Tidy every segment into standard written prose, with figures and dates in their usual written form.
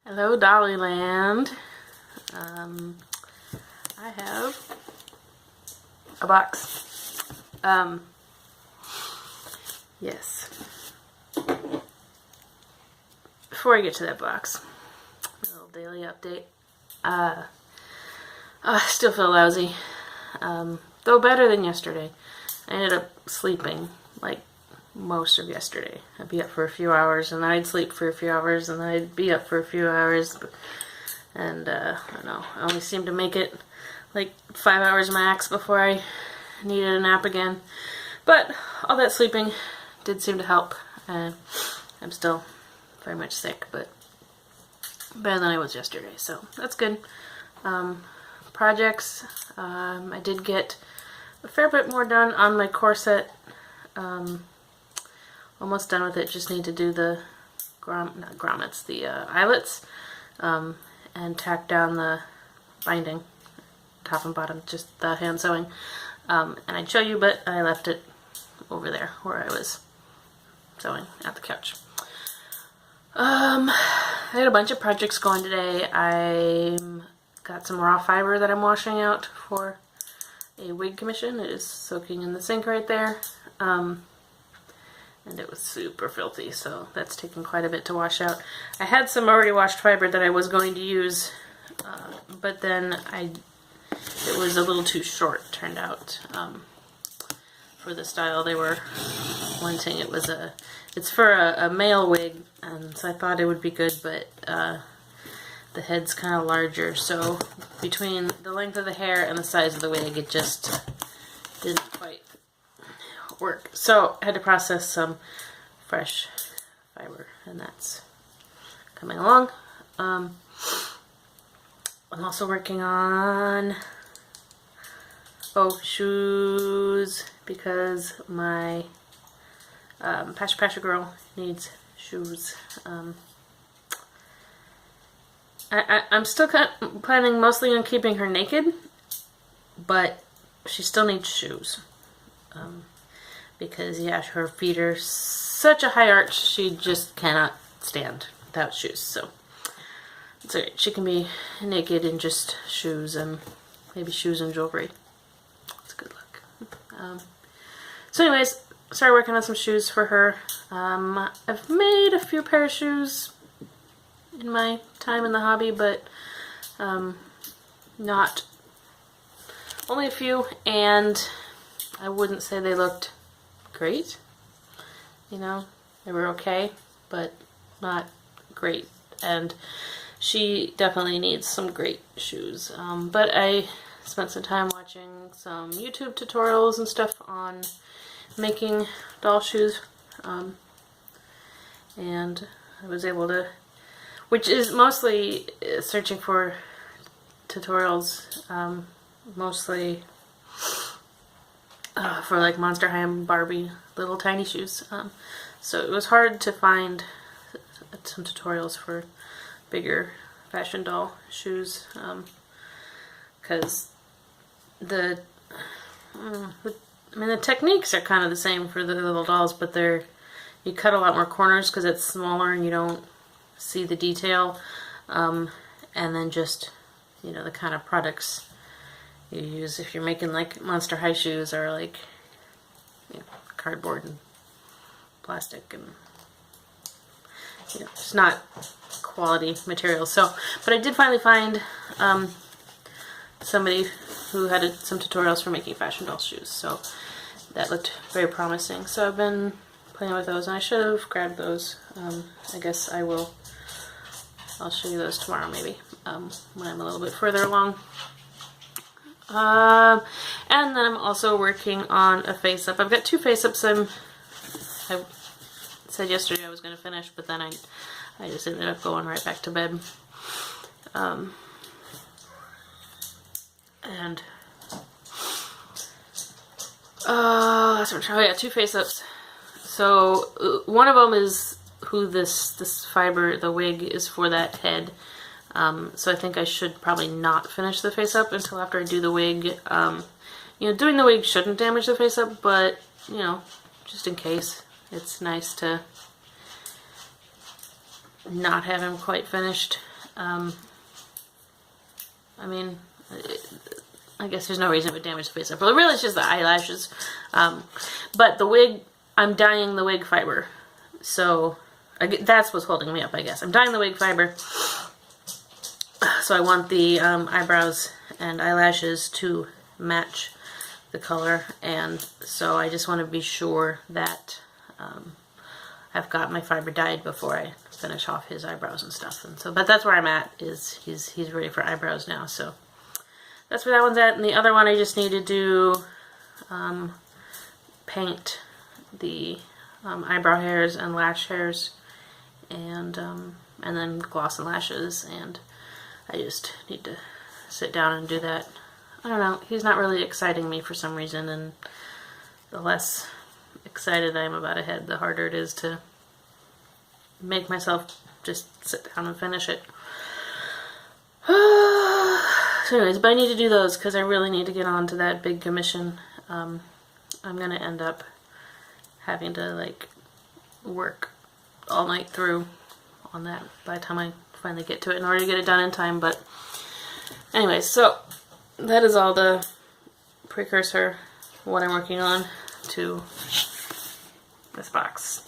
Hello, Dollyland. I have a box. Yes. Before I get to that box, a little daily update. I still feel lousy, though better than yesterday. I ended up sleeping like most of yesterday. I'd be up for a few hours, and then I'd sleep for a few hours, and then I'd be up for a few hours, and I don't know, I only seemed to make it like 5 hours max before I needed a nap again. But all that sleeping did seem to help, and I'm still very much sick, but better than I was yesterday, so that's good. Projects, I did get a fair bit more done on my corset. Almost done with it, just need to do the not grommets, the eyelets, and tack down the binding, top and bottom, just the hand sewing. And I'd show you, but I left it over there where I was sewing at the couch. I had a bunch of projects going today. I got some raw fiber that I'm washing out for a wig commission. It is soaking in the sink right there. And it was super filthy, so that's taken quite a bit to wash out. I had some already washed fiber that I was going to use, but then it was a little too short, turned out, for the style they were wanting. It's for a male wig, and so I thought it would be good, but the head's kind of larger, so between the length of the hair and the size of the wig, it just didn't quite work. So I had to process some fresh fiber, and that's coming along. I'm also working on shoes, because my Pasha girl needs shoes. I'm still planning mostly on keeping her naked, but she still needs shoes. Because, yeah, her feet are such a high arch, she just cannot stand without shoes. So it's okay. She can be naked in just shoes, and maybe shoes and jewelry. It's good luck. So anyways, started working on some shoes for her. I've made a few pair of shoes in my time in the hobby, but not only a few, and I wouldn't say they looked great. You know, they were okay, but not great, and she definitely needs some great shoes. But I spent some time watching some YouTube tutorials and stuff on making doll shoes, and I was able to, which is mostly searching for tutorials, mostly for like Monster High and Barbie little tiny shoes. So it was hard to find some tutorials for bigger fashion doll shoes, because the techniques are kind of the same for the little dolls, but you cut a lot more corners because it's smaller and you don't see the detail, and then just, you know, the kind of products you use if you're making like Monster High shoes, are like, you know, cardboard and plastic, and, you know, it's not quality material. So, but I did finally find somebody who had some tutorials for making fashion doll shoes, so that looked very promising. So I've been playing with those, and I should have grabbed those. I guess I'll show you those tomorrow, maybe, when I'm a little bit further along. And then I'm also working on a face-up. I've got two face-ups I said yesterday I was going to finish, but then I just ended up going right back to bed. And that's what I'm trying. Oh yeah, two face-ups. So one of them is who this fiber, the wig, is for that head. So I think I should probably not finish the face-up until after I do the wig. You know, doing the wig shouldn't damage the face-up, but, you know, just in case, it's nice to not have him quite finished. I mean, I guess there's no reason it would damage the face up. Well, really, it's just the eyelashes. But the wig, I'm dyeing the wig fiber. So, that's what's holding me up, I guess. I'm dyeing the wig fiber. So I want the eyebrows and eyelashes to match the color. And so I just want to be sure that I've got my fiber dyed before I finish off his eyebrows and stuff. And so, but that's where I'm at, is he's ready for eyebrows now. So that's where that one's at. And the other one, I just need to do paint the eyebrow hairs and lash hairs, and then gloss and lashes. And I just need to sit down and do that. I don't know. He's not really exciting me for some reason, and the less excited I am about a head, the harder it is to make myself just sit down and finish it. So anyways, but I need to do those because I really need to get on to that big commission. I'm going to end up having to like work all night through on that by the time I finally get to it in order to get it done in time. But anyways, so that is all the precursor, what I'm working on, to this box.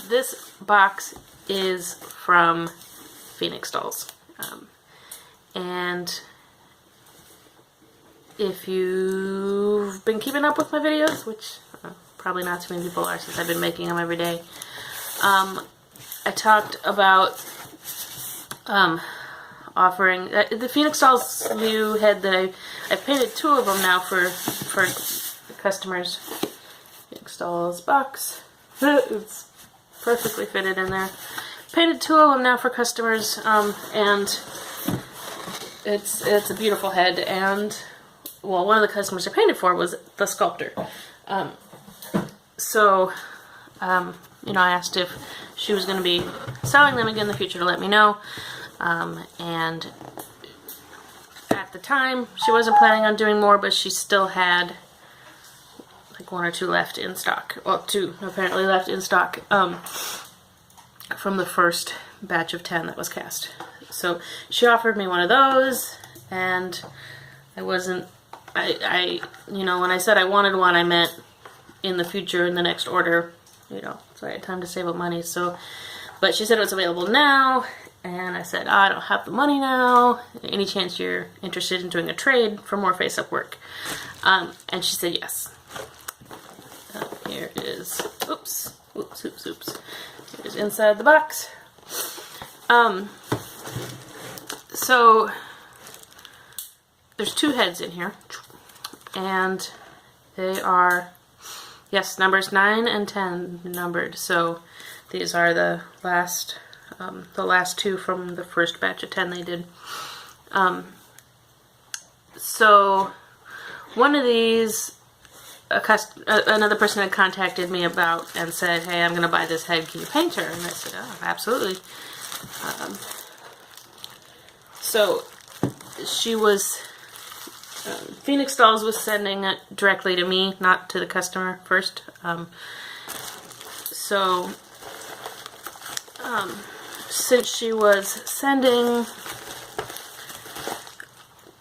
This box is from Phoenix Dolls. And if you've been keeping up with my videos, which probably not too many people are since I've been making them every day, I talked about offering the Phoenix Dolls Liu head that I've painted 2 of them now for customers. Phoenix Dolls box. It's perfectly fitted in there. Painted 2 of them now for customers, and it's a beautiful head. And well, one of the customers I painted for was the sculptor. So you know, I asked if she was going to be selling them again in the future to let me know. And at the time, she wasn't planning on doing more, but she still had like 1 or 2 left in stock. Well, 2 apparently left in stock from the first batch of 10 that was cast. So she offered me one of those, and I wasn't, you know, when I said I wanted one, I meant in the future, in the next order, you know, so I had time to save up money. So, but she said it was available now, and I said, I don't have the money now. Any chance you're interested in doing a trade for more face-up work? And she said yes. Here is, oops. Here's inside the box. So there's 2 heads in here, and they are, yes, numbers 9 and 10 numbered. So these are the last 2 from the first batch of 10 they did. So one of these, another person had contacted me about and said, hey, I'm going to buy this head, can you paint her? And I said, oh, absolutely. So she was, Phoenix Dolls was sending it directly to me, not to the customer first. Since she was sending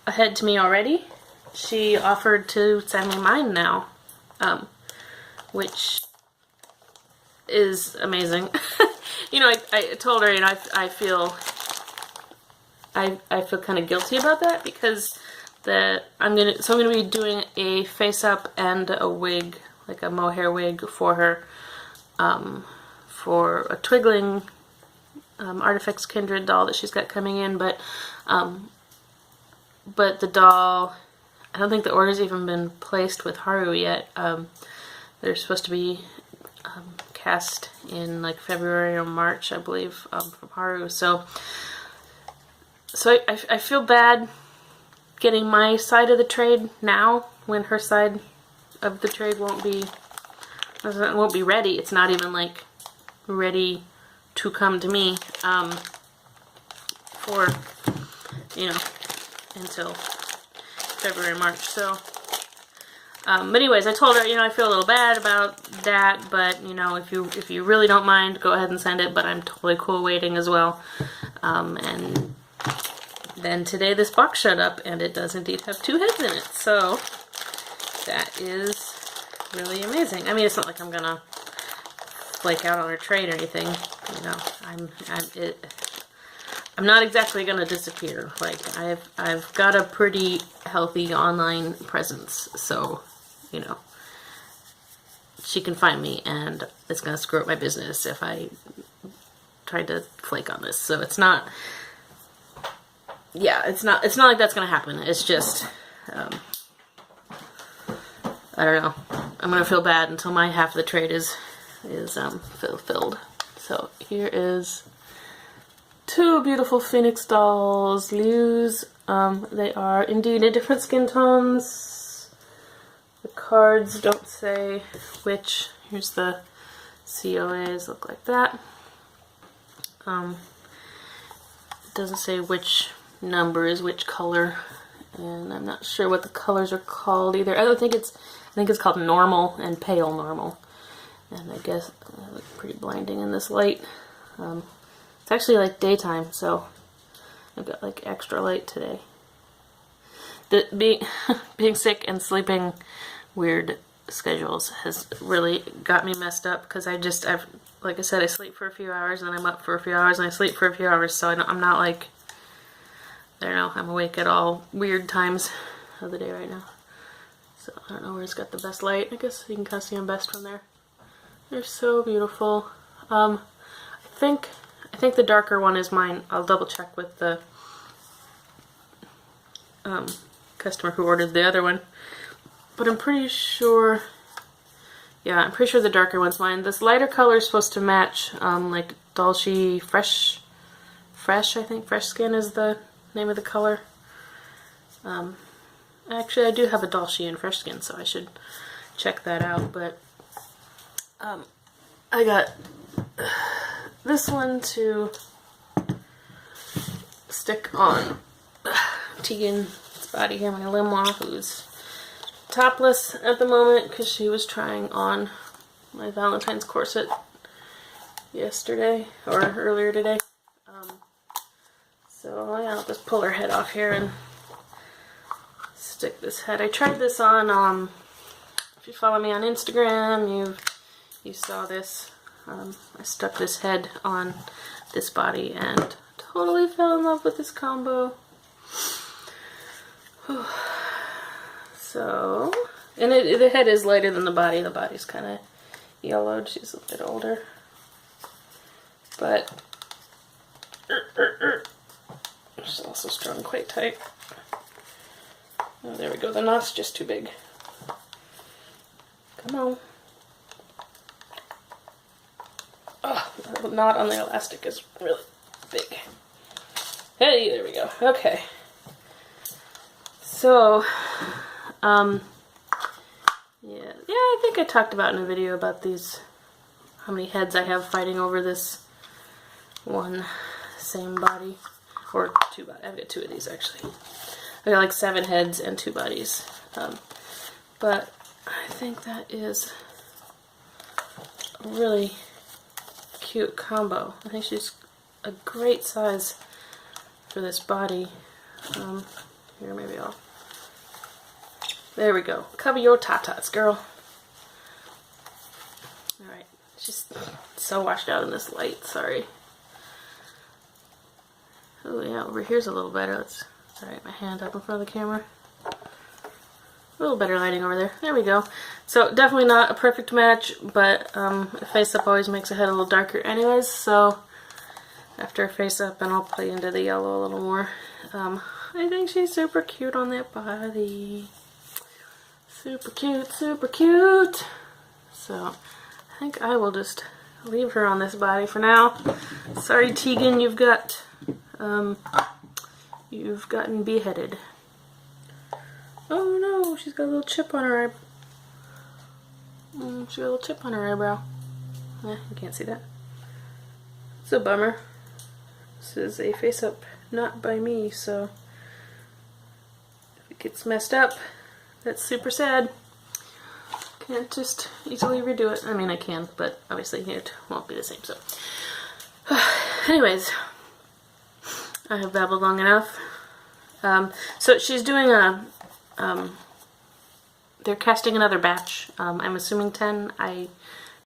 a head to me already, she offered to send me mine now, which is amazing. You know, I told her, you know, I feel kind of guilty about that because I'm gonna be doing a face up and a wig, like a mohair wig for her, for a Twiggling Artifacts Kindred doll that she's got coming in, but the doll, I don't think the order's even been placed with Haru yet. They're supposed to be cast in like February or March, I believe, from Haru. So I feel bad getting my side of the trade now when her side of the trade won't be ready. It's not even like ready to come to me for, you know, until February, March. So but anyways, I told her, you know, I feel a little bad about that, but you know, if you really don't mind, go ahead and send it, but I'm totally cool waiting as well. And then today this box showed up and it does indeed have 2 heads in it. So that is really amazing. I mean, it's not like I'm gonna flake out on her trade or anything. You know, I'm not exactly gonna disappear. Like I've got a pretty healthy online presence, so you know she can find me, and it's gonna screw up my business if I try to flake on this. So it's not. Yeah, it's not like that's gonna happen. It's just, I don't know. I'm gonna feel bad until my half of the trade is fulfilled. So here is 2 beautiful Phoenix Dolls Liu's. They are indeed in different skin tones. The cards don't say which. Here's the COAs, look like that. It doesn't say which number is which color, and I'm not sure what the colors are called either. I think it's called normal and pale normal, and I guess they look pretty blinding in this light. It's actually like daytime, so I've got like extra light today. Being sick and sleeping weird schedules has really got me messed up, because like I said, I sleep for a few hours and then I'm up for a few hours and I sleep for a few hours, so I'm not like, I don't know, I'm awake at all weird times of the day right now. So I don't know where it's got the best light. I guess you can kind of see them best from there. They're so beautiful. I think the darker one is mine. I'll double check with the customer who ordered the other one. But I'm pretty sure, yeah, I'm pretty sure the darker one's mine. This lighter color is supposed to match like Dolce Fresh, I think. Fresh Skin is the name of the color. Actually, I do have a Dolce and Fresh Skin, so I should check that out. But I got this one to stick on Tegan's body here, my Limois, who's topless at the moment because she was trying on my Valentine's corset yesterday or earlier today. So yeah, I'll just pull her head off here and stick this head. I tried this on, if you follow me on Instagram, you saw this. I stuck this head on this body and totally fell in love with this combo. So, and the head is lighter than the body. The body's kind of yellowed. She's a bit older. But she's also strung quite tight. Oh, there we go. The knot's just too big. Come on. Oh, the knot on the elastic is really big. Hey, there we go. Okay. So, yeah, I think I talked about in a video about these, how many heads I have fighting over this one same body, or 2 bodies. I've got 2 of these actually. I got like 7 heads and 2 bodies, but I think that is a really cute combo. I think she's a great size for this body. Here, maybe I'll. There we go. Cover your tatas, girl. Alright. She's so washed out in this light. Sorry. Oh, yeah. Over here's a little better. Alright, my hand up in front of the camera. A little better lighting over there. There we go. So, definitely not a perfect match, but a face-up always makes a head a little darker anyways, so after a face-up, and I'll play into the yellow a little more. I think she's super cute on that body. Super cute, super cute. So, I think I will just leave her on this body for now. Sorry, Tegan, you've gotten beheaded. Oh no, she's got a little chip on her eyebrow. She's got a little chip on her eyebrow. You can't see that. It's a bummer. This is a face-up not by me, so if it gets messed up, that's super sad. Can't just easily redo it. I mean, I can, but obviously it won't be the same, so. Anyways, I have babbled long enough. So she's doing a, they're casting another batch. I'm assuming 10. I